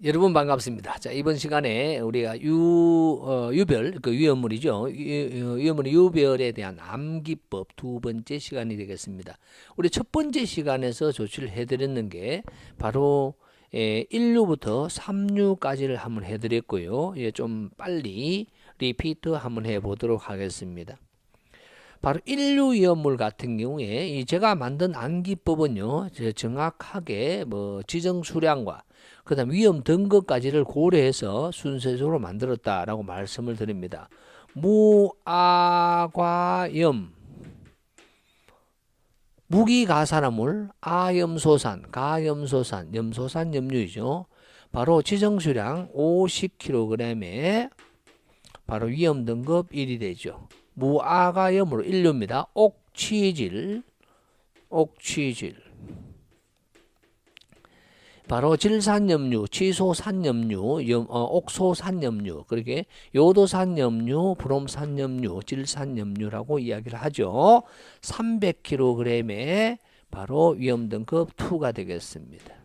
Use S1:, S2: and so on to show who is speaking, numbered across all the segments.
S1: 여러분 반갑습니다. 자, 이번 시간에 우리가 유별, 그 위험물이죠. 위험물의 유별에 대한 암기법 두 번째 시간이 되겠습니다. 우리 첫 번째 시간에서 조치를 해드렸는 게 바로 1류부터 3류까지를 한번 해드렸고요. 좀 빨리 리피트 한번 해보도록 하겠습니다. 바로 1류 위험물 같은 경우에 제가 만든 암기법은요, 정확하게 지정 수량과 그다음 위험 등급까지를 고려해서 순서적으로 만들었다라고 말씀을 드립니다. 무아과염, 무기가산화물, 아염소산, 가염소산, 염소산 염류이죠. 바로 지정 수량 50kg에 바로 위험 등급 1이 되죠. 무아과염으로 1류입니다. 옥취질, 바로 질산염류, 치소산염류, 옥소산염류, 그렇게 요도산염류, 브롬산염류, 질산염류라고 이야기를 하죠. 300kg에 바로 위험등급 2가 되겠습니다.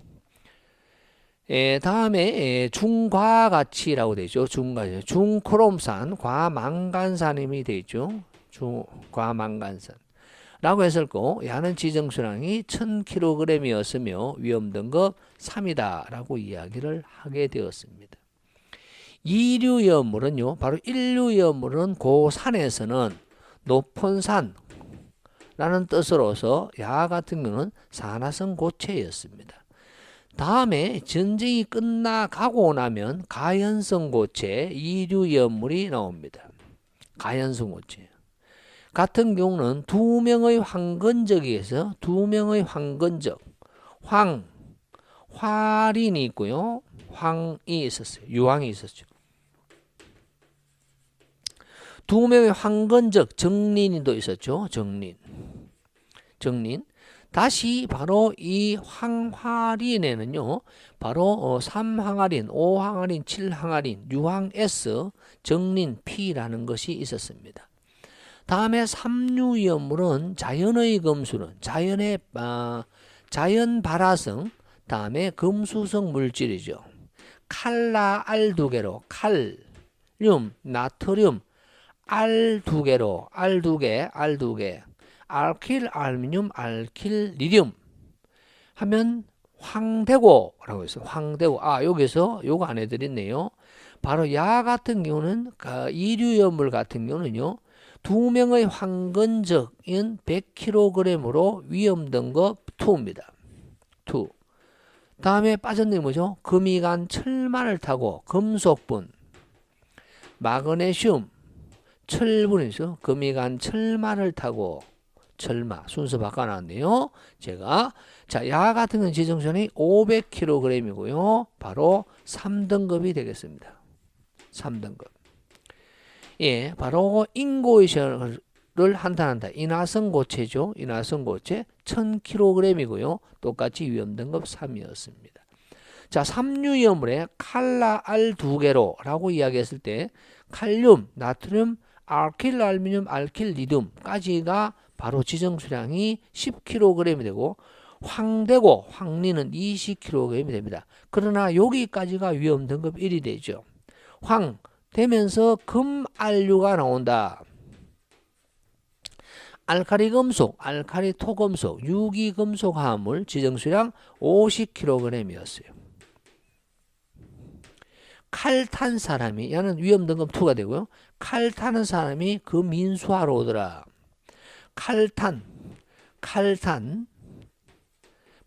S1: 다음에 중과가치라고 되죠. 중크롬산, 과망간산임이 되죠. 과망간산. 라고 했을 거, 야는 지정수량이 1000kg이었으며 위험등급 3이다 라고 이야기를 하게 되었습니다. 2류 위험물은요, 바로 1류 위험물은 고산에서는 높은 산라는 뜻으로서 야 같은 경우는 산화성 고체였습니다. 다음에 전쟁이 끝나가고 나면 가연성 고체 2류 위험물이 나옵니다. 가연성 고체 같은 경우는 두 명의 황건적에서 두 명의 황건적, 화린이 있고요. 황이 있었어요. 유황이 있었죠. 두 명의 황건적, 정린이도 있었죠. 정린. 다시 바로 이 황화린에는요. 바로 3항아린, 5항아린, 7항아린, 유황 S, 정린 P라는 것이 있었습니다. 다음에 3류 위험물은 자연의 금수는 자연 발화성, 다음에 금수성 물질이죠. 칼라알 2개로 칼륨, 나트륨, 알 2개로 알 2개, 알킬, 알미늄, 알킬, 리튬 하면 황대고라고 했어요. 황대고. 여기서 요거 안 해드렸네요. 바로 야 같은 경우는 2류 위험물 같은 경우는요. 두 명의 황건적인 100kg으로 위험등급 2입니다. 2. 다음에 빠졌는 게 뭐죠? 금이간 철마를 타고 금속분, 마그네슘, 철분이죠. 금이간 철마를 타고 철마 순서 바꿔놨네요. 야 같은 건 지정선이 500kg이고요. 바로 3등급이 되겠습니다. 3등급. 바로 인고이션을 한탄한다. 인화성 고체죠. 인화성 고체 1000kg이고요. 똑같이 위험등급 3이었습니다. 자, 3류 위험물에 칼라알 2개로 라고 이야기했을 때 칼륨, 나트륨, 알킬, 알미늄, 알킬, 리튬까지가 바로 지정수량이 10kg이 되고 황대고, 황리는 20kg이 됩니다. 그러나 여기까지가 위험등급 1이 되죠. 되면서 금알류가 나온다. 알카리 금속, 알카리 토금속, 유기금속 화합물 지정수량 50kg이었어요. 칼탄 사람이, 얘는 위험등급 2가 되고요. 칼타는 사람이 금인수하러 오더라. 칼탄,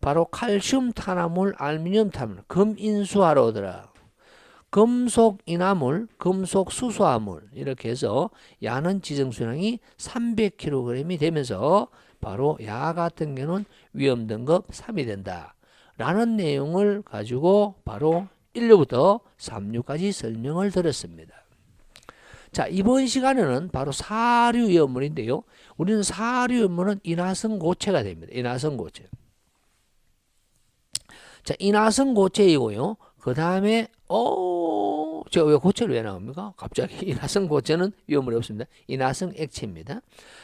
S1: 바로 칼슘 탄화물, 알미늄 탄화물, 금인수하러 오더라. 금속 인화물, 금속 수소화물 이렇게 해서 야는 지정수량이 300kg이 되면서 바로 야 같은 경우는 위험등급 3이 된다 라는 내용을 가지고 바로 1류부터 3류까지 설명을 드렸습니다. 자, 이번 시간에는 바로 4류 위험물인데요. 우리는 4류 위험물은 인화성 고체가 됩니다. 인화성 고체. 자, 인화성 고체이고요. 그 다음에 제가 왜 고체를 왜 나옵니까? 갑자기 인화성 고체는 위험물이 없습니다. 인화성 액체입니다.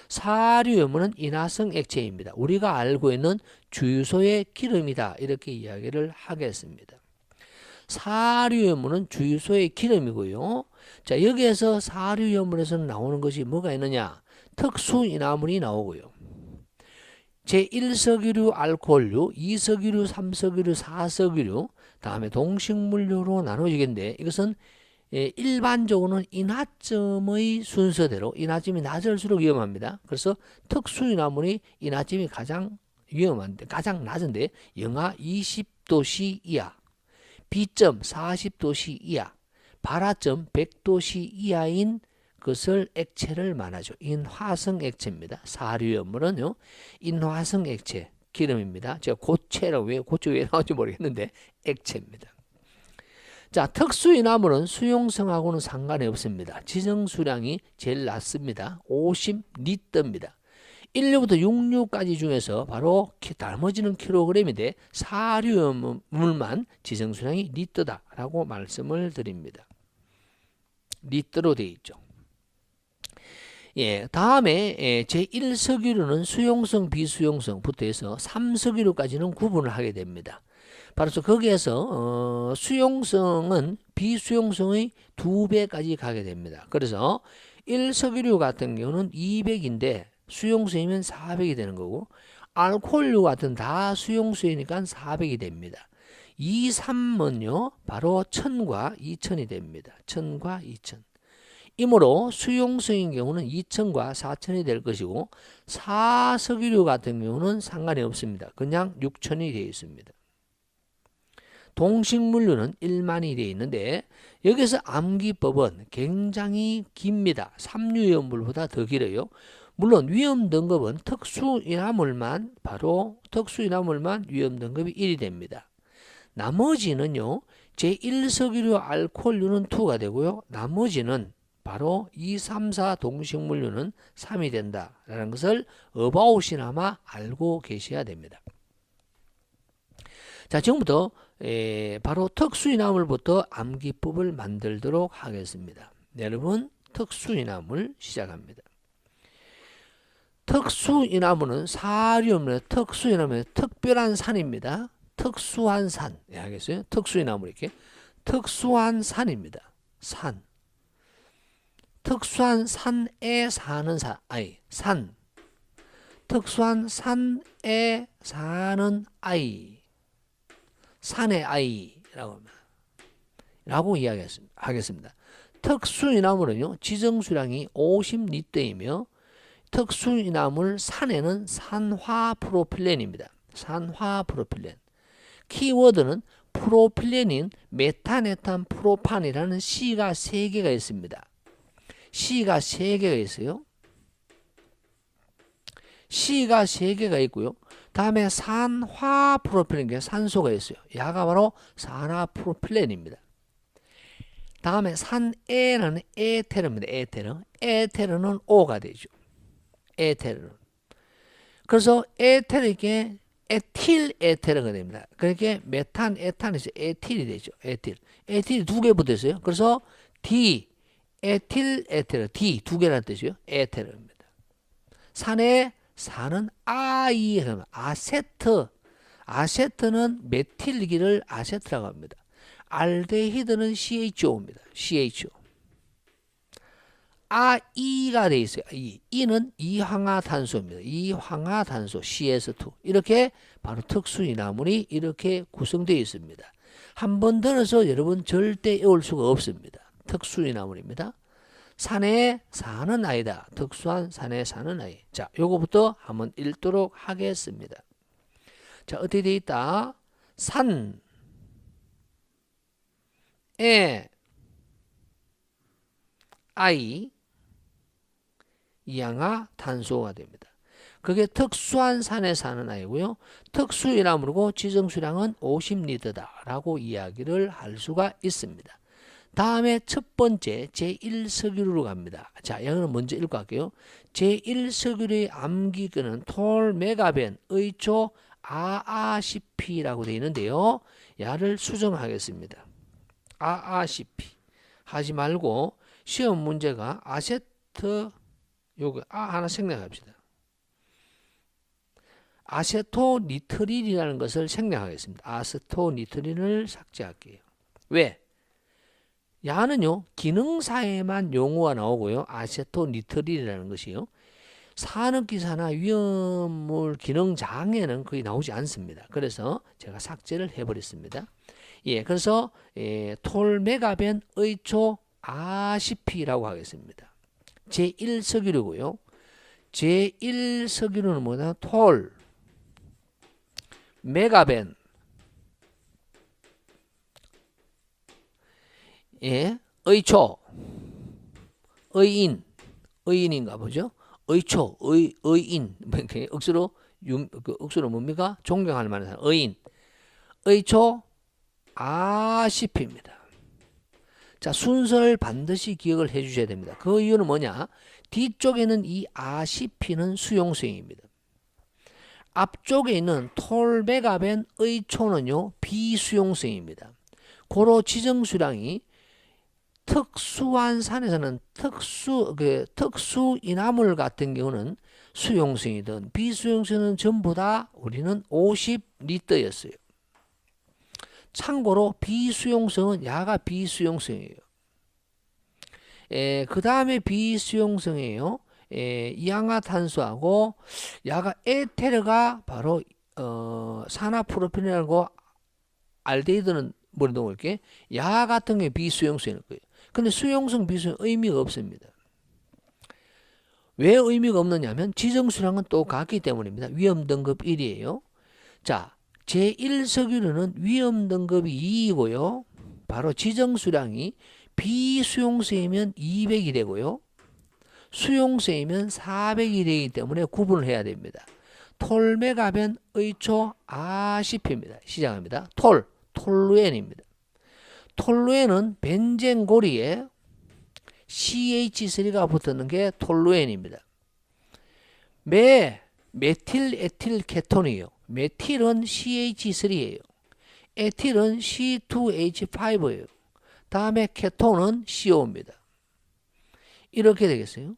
S1: 4류 위험물은 인화성 액체입니다. 우리가 알고 있는 주유소의 기름이다 이렇게 이야기를 하겠습니다. 사료염물은 주유소의 기름이고요. 자, 여기에서 사료염물에서 나오는 것이 뭐가 있느냐? 특수인화물이 나오고요. 제1석유류 알코올류, 2석유류, 3석유류, 4석유류, 다음에 동식물류로 나눠지겠는데 이것은 일반적으로는 인화점의 순서대로 인화점이 낮을수록 위험합니다. 그래서 특수인화물이 인화점이 가장 위험한데 가장 낮은데 영하 20도씨 이하, B점 40도씨 이하, 발화점 100도씨 이하인 것을 액체를 말하죠. 인화성 액체입니다. 사료염물은요, 인화성 액체, 기름입니다. 제가 고체라고 왜 고체 왜 나온지 모르겠는데 액체입니다. 자, 특수인화물은 수용성하고는 상관이 없습니다. 지정 수량이 제일 낮습니다. 50리터입니다. 1류부터 6류까지 중에서 바로 나머지는 킬로그램인데 사료염물만 지정 수량이 리터다라고 말씀을 드립니다. 리터로 되어 있죠. 예, 다음에 제1석유류는 수용성, 비수용성부터 해서 3석유류까지는 구분을 하게 됩니다. 바로 거기에서 수용성은 비수용성의 2배까지 가게 됩니다. 그래서 1석유류 같은 경우는 200인데 수용성이면 400이 되는 거고 알코올류 같은 다 수용성이니까 400이 됩니다. 2, 3은요 바로 1000과 2000이 됩니다. 1000과 2000. 이므로 수용성인 경우는 2000과 4000이 될 것이고 4석유류 같은 경우는 상관이 없습니다. 그냥 6000이 되어 있습니다. 동식물류는 1만이 되어 있는데 여기서 암기법은 굉장히 깁니다. 삼류염물보다 더 길어요. 물론 위험 등급은 특수인화물만 바로 특수인화물만 위험 등급이 1이 됩니다. 나머지는요. 제1석유류 알코올류는 2가 되고요. 나머지는 바로 2, 3, 4 동식물류는 3이 된다라는 것을 어바웃이나마 알고 계셔야 됩니다. 자, 지금부터 바로 특수인화물부터 암기법을 만들도록 하겠습니다. 여러분, 특수인화물 시작합니다. 특수인화물은 사료염물의 특수인화물의 특별한 산입니다. 특수한 산. 예, 알겠어요? 특수인화물 이렇게 특수한 산입니다. 산. 특수한 산에 사는 산. 특수한 산에 사는 아이. 산의 아이라고 이야기하겠습니다. 특수인화물은요, 지정수량이 50리터이며 특수인화물 산에는 산화프로필렌입니다. 산화프로필렌. 키워드는 프로필렌인 메탄에탄 프로판이라는 C가 3개가 있습니다. C가 3개가 있어요. C가 3개가 있고요. 다음에 산화프로필렌, 산소가 있어요. 야가 바로 산화프로필렌입니다. 다음에 산에는 에테르입니다. 에테르는 O가 되죠. 에테르는. 그래서 에테르게 에틸 에테르가 됩니다. 그렇게 메탄, 에탄에서 에틸이 되죠. 에틸이 2개 붙어 있어요. 그래서 D, 에틸 에테르, D 2개라는 뜻이요. 에테르입니다. 산에 사는 아이, 아세트는 메틸기를 아세트라고 합니다. 알데히드는 CHO입니다. CHO. 아이가 되어 있어요. 이는 이황화탄소입니다. 이황화탄소 CS2. 이렇게 바로 특수인화물이 이렇게 구성되어 있습니다. 한 번 들어서 여러분 절대 외울 수가 없습니다. 특수인화물입니다. 산에 사는 아이다. 특수한 산에 사는 아이. 자, 요거부터 한번 읽도록 하겠습니다. 자, 어떻게 되어 있다? 산에 아이 이항화탄소가 됩니다. 그게 특수한 산에 사는 아이고요. 특수인화물이고 지정수량은 50리터다라고 이야기를 할 수가 있습니다. 다음에 첫 번째 제1석유류로 갑니다. 자, 여기는 먼저 읽고 갈게요. 제1석유류의 암기근은 톨메가벤, 의초, 아아CP라고 되어 있는데요. 야를 수정하겠습니다. 아아CP 하지 말고 시험 문제가 아세트 요거 하나 생략합시다. 아세토니트린이라는 것을 생략하겠습니다. 아세토니트린을 삭제할게요. 왜? 야는요 기능사에만 용어가 나오고요. 아세토니트린이라는 것이요. 산업기사나 위험물 기능장에는 거의 나오지 않습니다. 그래서 제가 삭제를 해버렸습니다. 예, 그래서 톨메가벤 의초 아시피라고 하겠습니다. 제1석유류고요. 제1석유류는 뭐냐? 톨, 메가벤, 예, 의초, 의인, 의인인가 보죠. 의초, 의인, 억수로 억수로 뭡니까? 존경할 만한 사람, 의인, 의초, 아시피입니다. 자, 순서를 반드시 기억을 해주셔야 됩니다. 그 이유는 뭐냐? 뒤쪽에는 이 아시피는 수용성입니다. 앞쪽에 있는 톨메가벤 의초는요 비수용성입니다. 고로 지정수량이 특수한 산에서는 특수 인화물 같은 경우는 수용성이든 비수용성은 전부 다 우리는 50리터였어요. 참고로 비수용성은 야가 비수용성이에요. 그 다음에 비수용성이에요. 이항화탄소하고 야가 에테르가 바로 산화프로펜이라고 알데히드는 머리 놓을게. 야 같은 게 비수용성일 거예요. 근데 수용성 비수용 의미가 없습니다. 왜 의미가 없느냐면 지정수량은 똑같기 때문입니다. 위험등급 1이에요. 자, 제1석유류는 위험등급이 2이고요. 바로 지정수량이 비수용성이면 200이 되고요. 수용성이면 400이 되기 때문에 구분을 해야 됩니다. 톨메가벤 의초 아시피입니다. 시작합니다. 톨루엔입니다. 톨루엔은 벤젠고리에 CH3가 붙는 게 톨루엔입니다. 메틸에틸 케톤이에요. 메틸은 CH3예요. 에틸은 C2H5예요. 다음에 케톤은 CO입니다. 이렇게 되겠어요.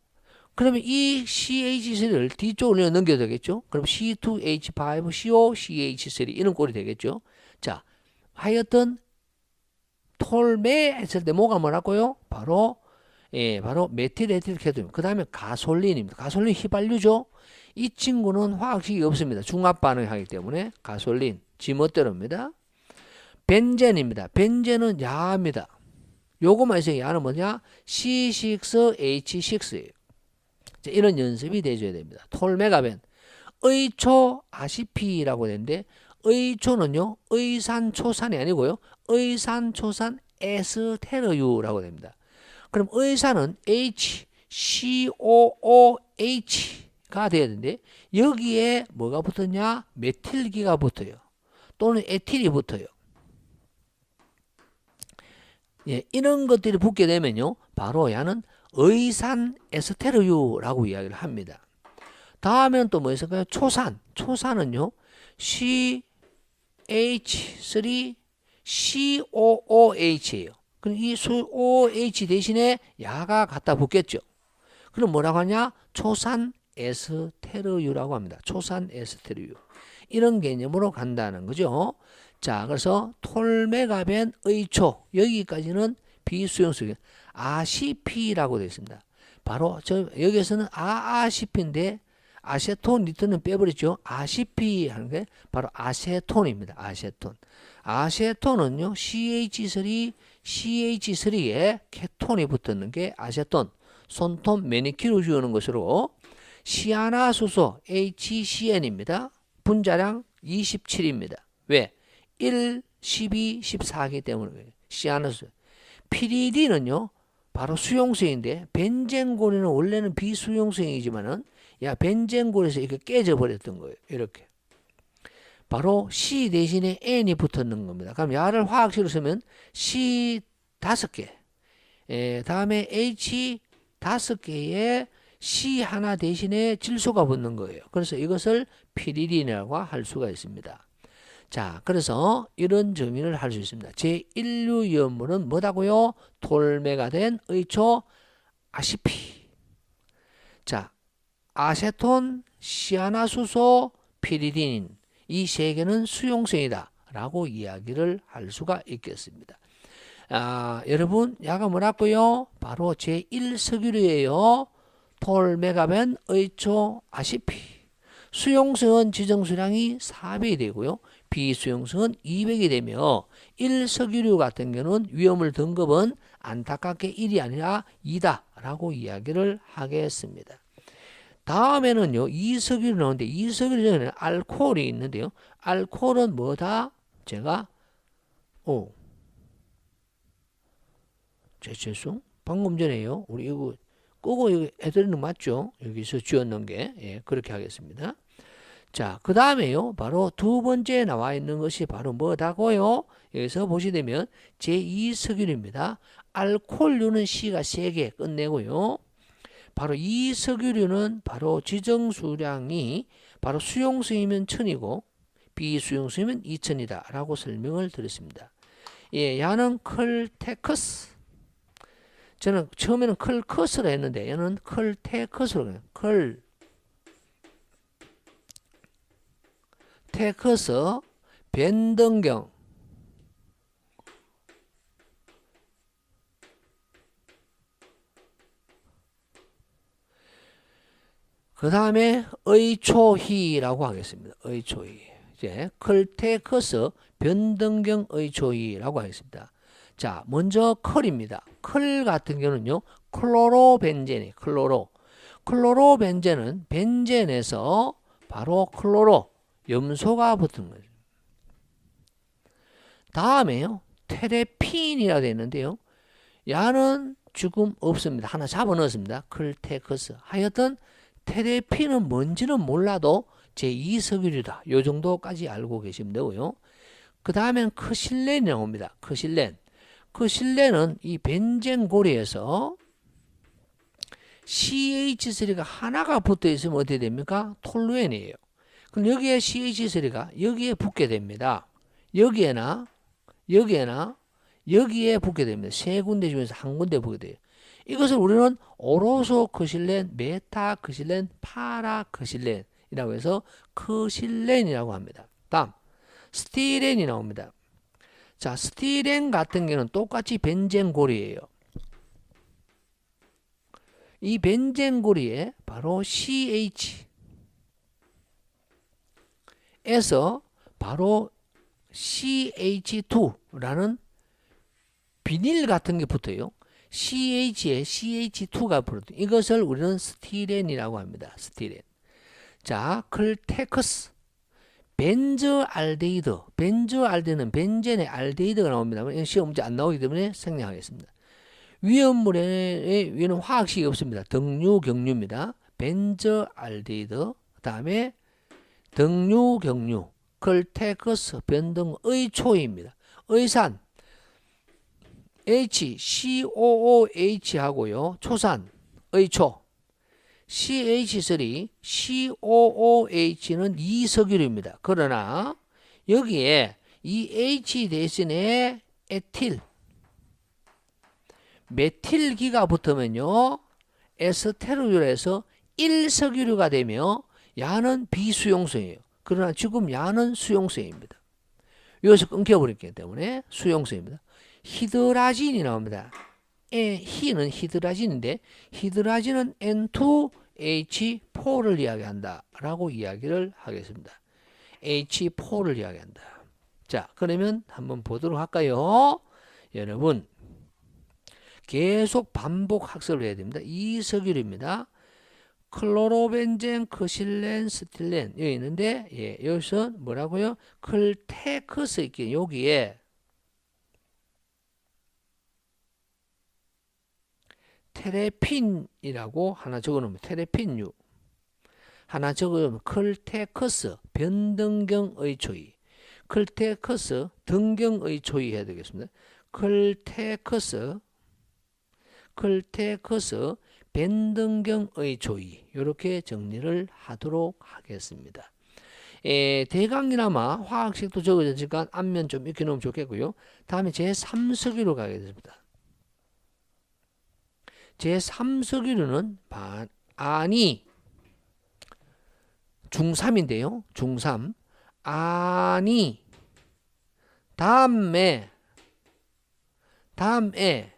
S1: 그러면 이 CH3를 뒤쪽으로 넘겨도 되겠죠. 그럼 C2H5, CO, CH3 이런 꼴이 되겠죠. 자, 하여튼 톨메 했을 때 뭐가 뭐라고요? 바로 메틸에틸 케톤입니다. 그 다음에 가솔린입니다. 가솔린 휘발유죠. 이 친구는 화학식이 없습니다. 중합 반응하기 때문에 가솔린 지멋대로입니다. 벤젠입니다. 벤젠은 야입니다. 요거만 있어요. 야는 뭐냐? C6H6예요. 이런 연습이 돼줘야 됩니다. 톨메가벤 의초 아시피라고 되는데 의초는요 의산초산이 아니고요 의산초산 에스테르유라고 됩니다. 그럼 의산은 HCOOH가 돼야 되는데 여기에 뭐가 붙었냐? 메틸기가 붙어요. 또는 에틸이 붙어요. 예, 이런 것들이 붙게 되면요 바로 야는 의산 에스테르유라고 이야기를 합니다. 다음에는 또 뭐 있을까요? 초산은요 CH3COOH예요. 그럼 이 OH 대신에 야가 갖다 붙겠죠. 그럼 뭐라고 하냐? 초산 에스테르유라고 합니다. 초산 에스테르유. 이런 개념으로 간다는 거죠. 자, 그래서 톨메가벤 의초 여기까지는 비수용성 아시피라고 되어 있습니다. 바로 여기에서는 아시피인데 아세톤 니트는 빼버렸죠. 아시피 하는 게 바로 아세톤입니다. 아세톤은요 CH3에 케톤이 붙었는 게 아세톤. 손톱 매니큐어 주는 것으로 시아나수소 HCN입니다. 분자량 27입니다. 왜? 1, 12, 14이기 때문에 시아나수소. 피리딘은요 바로 수용성인데 벤젠고리는 원래는 비수용성이지만은 벤젠고리에서 이렇게 깨져 버렸던 거예요. 이렇게 바로 C 대신에 N이 붙었는 겁니다. 그럼 야를 화학식으로 쓰면 C 5개 다음에 H 5개에 C 하나 대신에 질소가 붙는 거예요. 그래서 이것을 피리딘이라고 할 수가 있습니다. 자, 그래서 이런 정의를 할 수 있습니다. 제1류 이온물은 뭐다고요? 톨메가 된 의초 아시피. 자, 아세톤, 시아나수소, 피리딘 이 세 개는 수용성이다 라고 이야기를 할 수가 있겠습니다. 여러분 야가 뭐라고요? 바로 제1석유류예요. 톨메가벤 의초 아시피. 수용성은 지정수량이 400이 되고요. 비수용성은 200이 되며 1석유류 같은 경우는 위험물 등급은 안타깝게 1이 아니라 2다 라고 이야기를 하겠습니다. 다음에는요 2석유류 나오는데 2석유류 중에는 알코올이 있는데요. 알코올은 뭐다? 제가 죄송 방금 전에요 우리 이거 끄고 이거 해드리는 거 맞죠? 여기서 지웠는 게 그렇게 하겠습니다. 자, 그 다음에요 바로 두 번째 나와 있는 것이 바로 뭐다고요? 여기서 보시되면 제2석유류입니다. 알코올류는 C가 3개 끝내고요. 바로 이 석유류는 바로 지정수량이 바로 수용성이면 1000이고 비수용성이면 2000이다 라고 설명을 드렸습니다. 야는 클테커스. 저는 처음에는 클커스로 했는데 얘는 클테커스로 해요. 클테커스 변등경 그 다음에 의초희라고 하겠습니다. 의초희. 이제 클테커스 변등경 의초희라고 하겠습니다. 자, 먼저 컬입니다. 컬 같은 경우는요, 클로로벤젠이 클로로벤젠은 벤젠에서 바로 클로로 염소가 붙은 거죠. 다음에요, 테레핀이라고 되어 있는데요. 야는 지금 없습니다. 하나 잡아 넣었습니다. 클테커스. 하여튼 테레핀은 뭔지는 몰라도 제2석유류다. 요 정도까지 알고 계시면 되고요. 그 다음에는 크실렌이 나옵니다. 크실렌은 이 벤젠 고리에서 CH3가 하나가 붙어 있으면 어떻게 됩니까? 톨루엔이에요. 그럼 여기에 CH3가 여기에 붙게 됩니다. 여기에 붙게 됩니다. 세 군데 중에서 한 군데 붙게 돼요. 이것을 우리는 오로소 크실렌, 메타 크실렌, 파라 크실렌이라고 해서 크실렌이라고 합니다. 다음 스티렌이 나옵니다. 자, 스티렌 같은 경우는 똑같이 벤젠 고리예요. 이 벤젠 고리에 바로 CH에서 바로 CH2라는 비닐 같은 게 붙어요. CH에 CH2가 붙어요. 이것을 우리는 스티렌이라고 합니다. 스티렌. 자, 클테커스. 벤저알데히드는 벤젠의 알데히드가 나옵니다. 시험 문제 안 나오기 때문에 생략하겠습니다. 위험물에 위는 화학식이 없습니다. 등류, 경류입니다. 벤저알데히드, 그 다음에 등류, 경류, 클테커스, 변등의 초입니다. 의산, COOH 하고요. 초산, 의초. CH3, COOH는 2석유류입니다. 그러나 여기에 이 H 대신에 에틸, 메틸기가 붙으면요. 에스테르유에서 1석유류가 되며 야는 비수용성이에요. 그러나 지금 야는 수용성입니다. 여기서 끊겨버렸기 때문에 수용성입니다. 히드라진이 나옵니다. 히는 히드라진인데 히드라진은 N2H4를 이야기한다 라고 이야기를 하겠습니다. H4를 이야기한다. 자, 그러면 한번 보도록 할까요? 여러분 계속 반복 학습을 해야 됩니다. 2석유류입니다. 클로로벤젠, 크실렌, 스틸렌 여기 있는데 여기서 뭐라고요? 클테커스 있게 여기에 테레핀이라고 하나 적어놓으면 테레핀류 하나 적어놓으면 클테커스 변등경의 초이 클테커스 등경의 초이 해야 되겠습니다. 클테커스 변등경의 초이 이렇게 정리를 하도록 하겠습니다. 대강이나마 화학식도 적어졌으니까 앞면 좀 익혀 놓으면 좋겠고요. 다음에 제3석유로 가겠습니다. 제3석유류는 아니 중3인데요. 중3 아니 다음에 다음에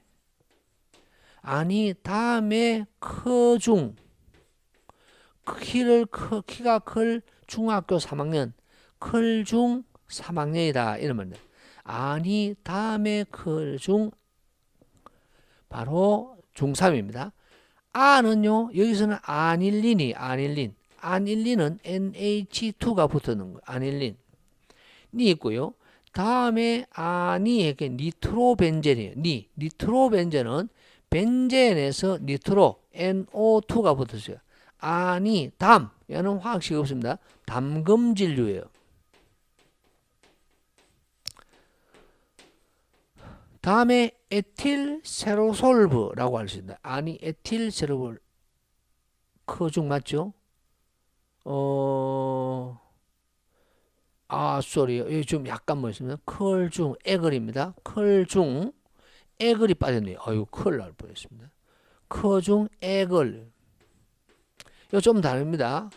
S1: 크중 키가 클 중학교 3학년 클중 3학년이다 이런 말입니다. 아니 다음에 클중 바로 중3입니다. 아는요 여기서는 아닐린은 NH2가 붙는 거 아닐린이 있고요. 다음에 아니에게 니트로벤젠이에요. 니트로벤젠은 벤젠에서 니트로 NO2가 붙었어요. 아니 담 얘는 화학식이 없습니다. 담금질류예요. 다음에 에틸세로솔브라고 할 수 있다. 아니 에틸세로솔브 크중 맞죠? 쏘리 여기 좀 약간 뭐 있습니다. 클중 에글입니다. 클중 에글이 빠졌네요. 아유 큰일 날 뻔했습니다. 크중 에글 이거 좀 다릅니다.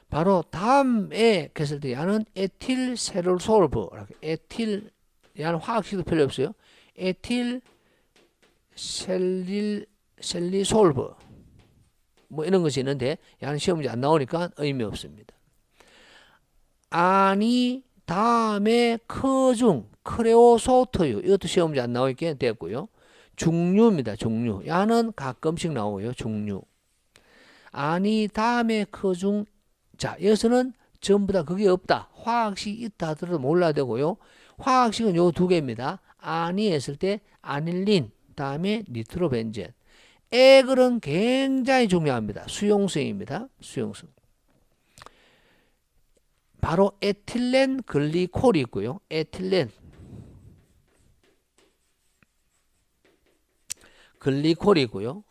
S1: 바로 다음에 했을 때 얘는 에틸세로솔브 에틸 얘는 화학식도 필요 없어요. 에틸셀리솔브 뭐 이런 것이 있는데 얘는 시험 문제 안 나오니까 의미 없습니다. 아니 다음에 크중 크레오소트유 이것도 시험 문제 안 나오니까 됐고요. 중류입니다. 중류 얘는 가끔씩 나오고요. 중류 아니 다음에 크중 자 여기서는 전부 다 그게 없다. 화학식 있다 하더라도 몰라야 되고요. 화학식은 요 두 개입니다. 아니 했을 때 아닐린 다음에 니트로벤젠 에글은 굉장히 중요합니다. 수용성입니다. 수용성 바로 에틸렌 글리콜이 있고요. 에틸렌 글리콜이 있고요.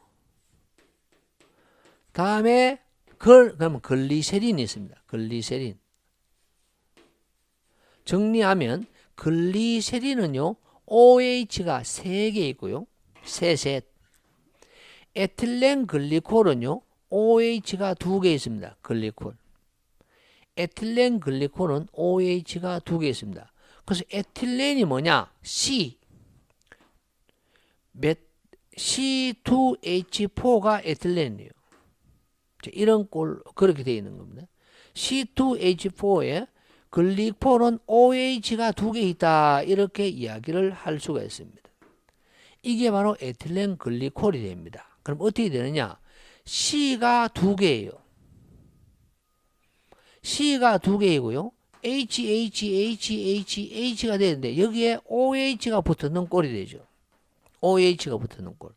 S1: 다음에 그러면 글리세린이 있습니다. 글리세린 정리하면 글리세린은요 OH가 3개 있고요. 셋 에틸렌 글리콜은요 OH가 2개 있습니다. 글리콜 에틸렌 글리콜은 OH가 2개 있습니다. 그래서 에틸렌이 뭐냐? C2H4가 에틸렌이에요. 이런 꼴 그렇게 되어 있는 겁니다. C2H4에 글리콜은 OH가 2개 있다 이렇게 이야기를 할 수가 있습니다. 이게 바로 에틸렌 글리콜이 됩니다. 그럼 어떻게 되느냐? C가 2개예요. C가 2개이고요. H가 되는데 여기에 OH가 붙는 꼴이 되죠. OH가 붙는 꼴.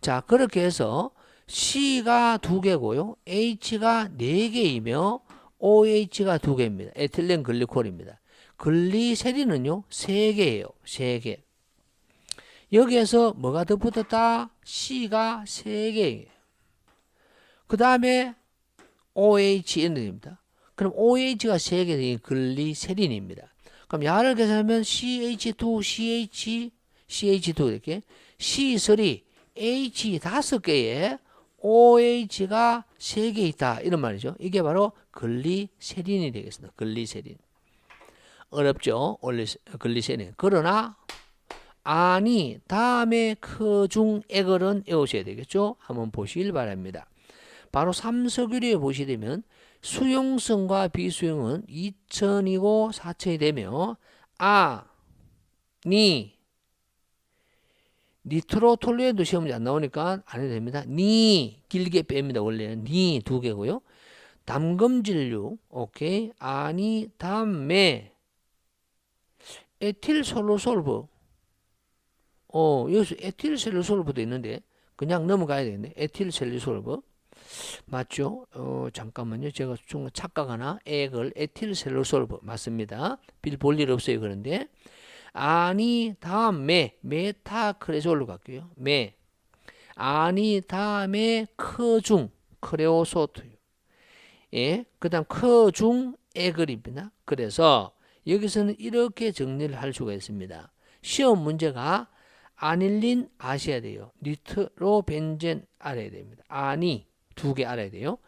S1: 자 그렇게 해서 C가 2개고요. H가 4개이며 OH가 2개입니다. 에틸렌 글리콜입니다. 글리세린은요 3개예요. 3개. 여기에서 뭐가 더 붙었다? C가 3개예요. 그 다음에 OH입니다. 그럼 OH가 3개 되니 글리세린입니다. 그럼 야를 계산하면 CH2 이렇게 C3 H 5개에 OH가 3개 있다 이런 말이죠. 이게 바로 글리세린이 되겠습니다. 글리세린 어렵죠. 글리세린 그러나 아니 다음에 크중 에글은 외우셔야 되겠죠. 한번 보시길 바랍니다. 바로 삼석유리에 보시게 되면 수용성과 비수용은 2000이고 4000이 되며 니트로톨루엔도 시험이 안 나오니까 안 해도 됩니다. 길게 뺍니다. 원래는 2개고요. 담금질류 오케이 아니 다음에 에틸솔루솔브 여기서 에틸셀루솔브도 있는데 그냥 넘어가야 되겠네. 에틸셀루솔브 맞죠? 잠깐만요. 제가 좀 착각하나? 에글 에틸셀루솔브 맞습니다. 빌 볼 일 없어요. 그런데 아니 다음에 메타크레졸로 갈게요. 아니 다음에 크중 크레오소트 예, 그 다음 크중 에글입니다. 그래서 여기서는 이렇게 정리를 할 수가 있습니다. 시험 문제가 아닐린 아셔야 돼요. 니트로벤젠 알아야 됩니다. 아니 2개 알아야 돼요.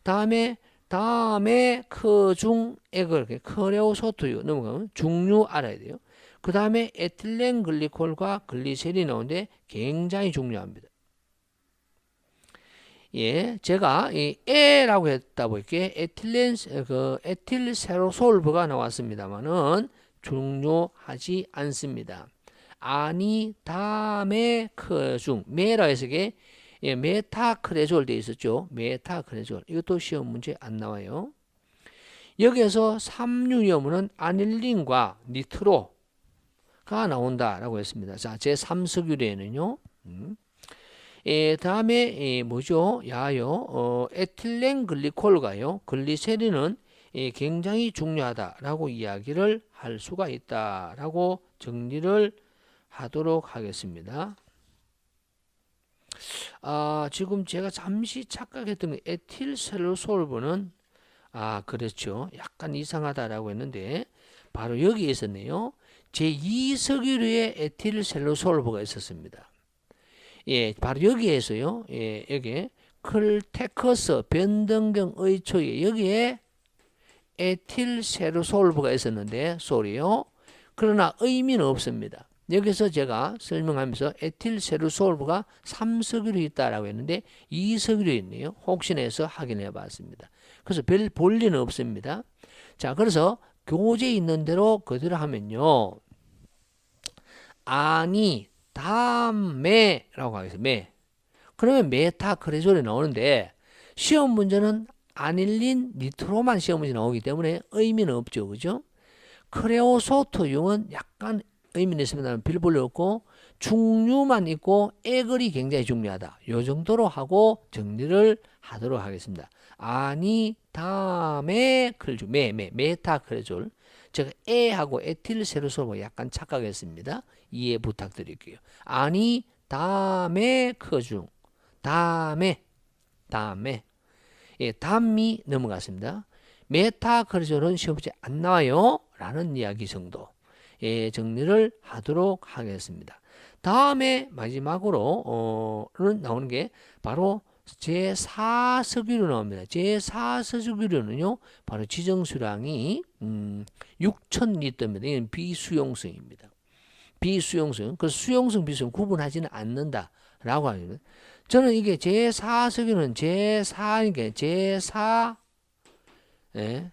S1: 다음에 다음에 크중 액을 크레오소트유 넘어가면 중류 알아야 돼요. 그 다음에 에틸렌 글리콜과 글리세린이 나오는데 굉장히 중요합니다. 예, 제가 이 에라고 했다 보니까 에틸세로솔브가 나왔습니다만은 중요하지 않습니다. 아니 다음에 크중 메라 해서 예, 메타크레졸 돼 있었죠. 메타크레졸 이것도 시험 문제 안 나와요. 여기에서 3유염은 아닐린과 니트로가 나온다라고 했습니다. 자, 제3석유례는요. 다음에 뭐죠? 야요. 에틸렌 글리콜과요. 글리세린은 굉장히 중요하다라고 이야기를 할 수가 있다라고 정리를 하도록 하겠습니다. 지금 제가 잠시 착각했던 게 에틸셀루솔브는 그렇죠. 약간 이상하다라고 했는데 바로 여기에 있었네요. 제2석유류에 에틸셀루솔브가 있었습니다. 예, 바로 여기에서요. 예, 여기에 클테커스 변등경 초에 여기에 에틸세루솔브가 있었는데 솔이요. 그러나 의미는 없습니다. 여기서 제가 설명하면서 에틸세루솔브가 3석유로 있다라고 했는데 2석유로 있네요. 혹시나 해서 확인해 봤습니다. 그래서 별 볼리는 없습니다. 자, 그래서 교재에 있는 대로 그대로 하면요. 아니 다음에 라고 하겠습니다. 매. 그러면 메타크레졸이 나오는데 시험 문제는 아닐린 니트로만 시험 문제 나오기 때문에 의미는 없죠. 그죠? 크레오소트용은 약간 의미는 있습니다만 별 볼일 없고 중류만 있고 액을이 굉장히 중요하다. 요 정도로 하고 정리를 하도록 하겠습니다. 아니 다음에 클주 메타크레졸 제가 에하고 에틸세루솔과 약간 착각했습니다. 이해 부탁드릴게요. 아니 다음에 크중 다음에 예, 다음이 넘어갔습니다. 메타크레졸은 시험 문제 안 나와요 라는 이야기 정도 예, 정리를 하도록 하겠습니다. 다음에 마지막으로는 나오는 게 바로 제4석유로 나옵니다. 제4석유로는요, 바로 지정수량이 6,000리터입니다. 이건 비수용성입니다. 비수용성. 그 수용성, 비수용 구분하지는 않는다라고 합니다. 저는 이게 제4석유는 제4, 예,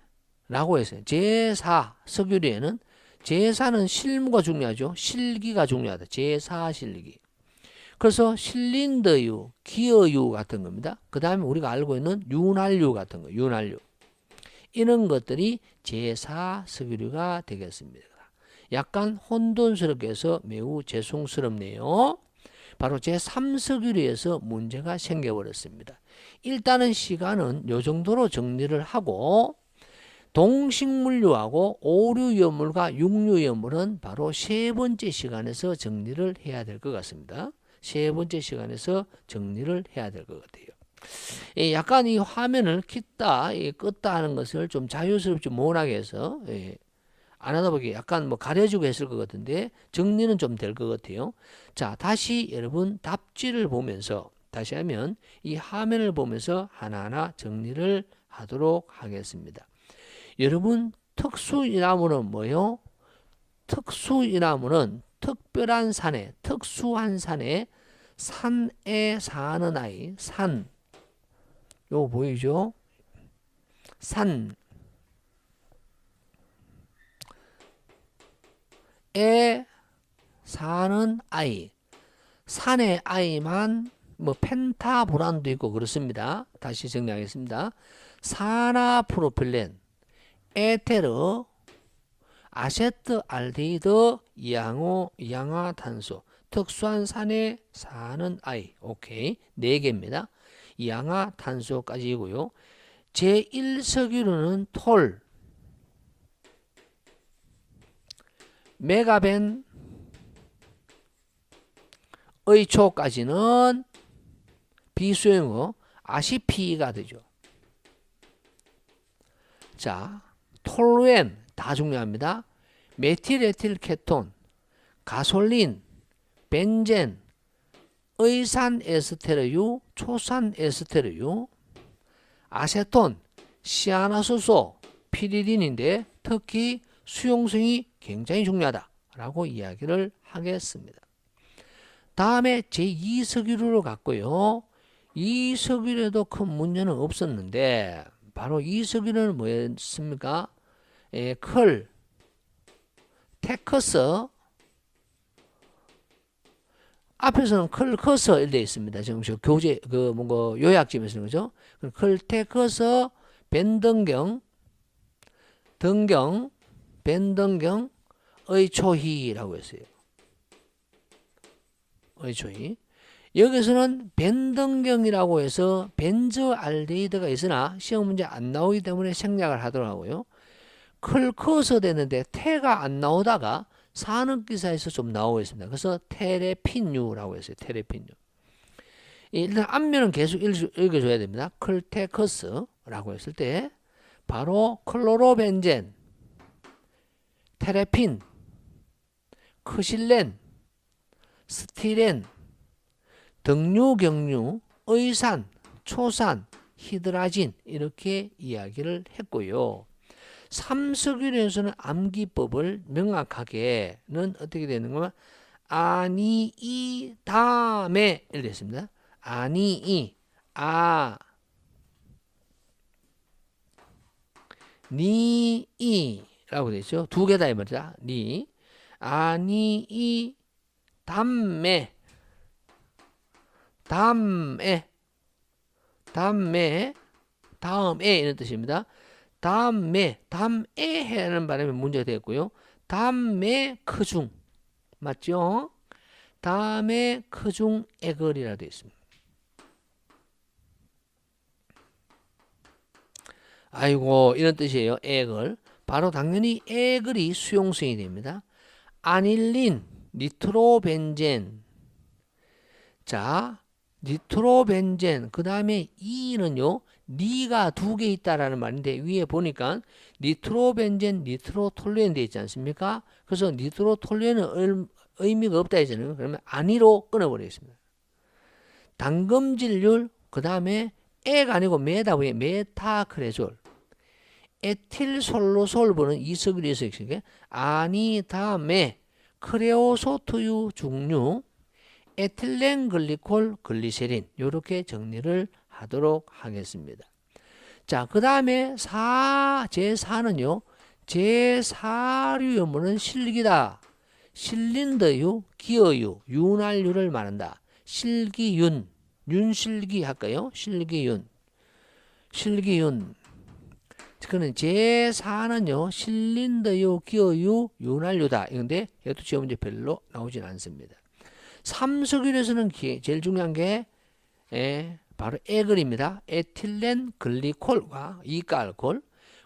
S1: 라고 했어요. 제4석유류에는 제4는 실무가 중요하죠. 실기가 중요하다. 제4 실기. 그래서 실린더유, 기어유 같은 겁니다. 그 다음에 우리가 알고 있는 윤활유 같은 거, 윤활유. 이런 것들이 제4 석유류가 되겠습니다. 약간 혼돈스럽게 해서 매우 죄송스럽네요. 바로 제3 석유류에서 문제가 생겨버렸습니다. 일단은 시간은 이 정도로 정리를 하고 동식물류하고 오류염물과 육류염물은 바로 세 번째 시간에서 정리를 해야 될 것 같습니다. 세 번째 시간에서 정리를 해야 될 것 같아요. 약간 이 화면을 켰다, 껐다 하는 것을 좀 자유스럽지 못하게 해서 안 하다 보기 약간 뭐 가려주고 했을 것 같은데 정리는 좀 될 것 같아요. 자, 다시 여러분 답지를 보면서 다시 하면 이 화면을 보면서 하나하나 정리를 하도록 하겠습니다. 여러분 특수이나무는 뭐요? 특수이나무는 특별한 산에 특수한 산에 사는 아이 산 요거 보이죠? 산에 사는 아이 산의 아이만 뭐 펜타보란도 있고 그렇습니다. 다시 정리하겠습니다. 산화프로필렌 에테르 아세트알데히드 이양화탄소 특수한 산에 사는 아이 오케이 4개입니다. 이양화탄소까지이고요. 제1석유로는 톨 메가벤 의초까지는 비수용어 아시피가 되죠. 자, 톨루엔 다 중요합니다. 메틸에틸 케톤, 가솔린, 벤젠, 의산 에스테르유, 초산 에스테르유, 아세톤, 시아나소소, 피리딘인데 특히 수용성이 굉장히 중요하다라고 이야기를 하겠습니다. 다음에 제2석유로 갔고요. 이 석유에도 큰 문제는 없었는데 바로 이 석유는 뭐였습니까? 컬, 테커스, 앞에서는 컬커서 이렇게 되어 있습니다. 지금 저 교재 뭔가 요약집에 쓰는 거죠. 컬테커서 벤등경, 벤등경의 초희라고 했어요. 의 초희. 여기서는 벤등경이라고 해서 벤저알데히드가 있으나 시험 문제 안 나오기 때문에 생략을 하더라고요. 컬커서 되는데 태가 안 나오다가 산업기사에서 좀 나오고 있습니다. 그래서 테레핀유라고 했어요. 테레핀유. 일단 앞면은 계속 읽어줘야 됩니다. 클테커스라고 했을 때 바로 클로로벤젠, 테레핀, 크실렌, 스티렌, 등류경류, 의산, 초산, 히드라진 이렇게 이야기를 했고요. 삼석유에서는 암기법을 명확하게는 어떻게 되는 거면 아니 이 다음에 이렇게 됐습니다. 아니 이 니 이라고 되죠. 두 개다 이 말이다. 니 아니 이 담에 다음에 이런 뜻입니다. 다음에 하는 바람에 문제가 되었고요. 다음에 크중 맞죠? 다음에 크중 애걸이라 되어 있습니다. 아이고 이런 뜻이에요. 애걸. 바로 당연히 애걸이 수용성이 됩니다. 아닐린, 니트로벤젠. 자, 니트로벤젠 그 다음에 이는요. 니가 두 개 있다라는 말인데 위에 보니까 니트로벤젠, 니트로톨루엔 되어 있지 않습니까? 그래서 니트로톨루엔은 의미가 없다 했잖아요. 그러면 아니로 끊어버리겠습니다. 당금질률 그 다음에 애가 아니고 메다 위에 메타크레졸 에틸솔로솔보는 이석유에서 아니 다음에 크레오소트유 중류 에틸렌글리콜 글리세린 이렇게 정리를 하도록 하겠습니다. 자, 그 다음에 제4는요. 제4류염은 실기다. 실린더유, 기어유, 윤활유를 말한다. 실기윤, 윤실기 할까요? 실기윤. 그는 제4는요. 실린더유, 기어유, 윤활유다. 이건데 이것도 시험 문제 별로 나오진 않습니다. 삼석유에서는 제일 중요한 게 바로 애걸입니다. 에틸렌 글리콜과 이가알콜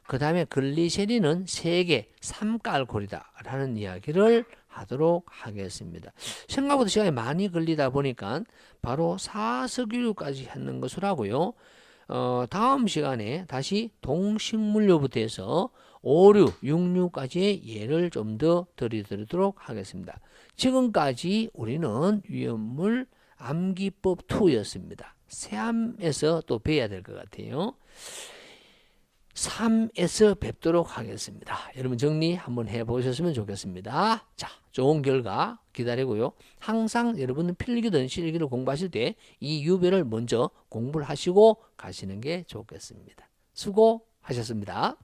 S1: 그 다음에 글리세린은 3개 3가알콜이다 라는 이야기를 하도록 하겠습니다. 생각보다 시간이 많이 걸리다 보니까 바로 4석유까지 하는 것으로 하고요. 다음 시간에 다시 동식물류부터 해서 5류, 6류까지의 예를 좀 더 드리도록 하겠습니다. 지금까지 우리는 위험물 암기법 2였습니다. 새암에서 또 배워야 될 것 같아요. 3에서 뵙도록 하겠습니다. 여러분 정리 한번 해보셨으면 좋겠습니다. 자, 좋은 결과 기다리고요. 항상 여러분은 필기든 실기를 공부하실 때 이 유별을 먼저 공부를 하시고 가시는 게 좋겠습니다. 수고하셨습니다.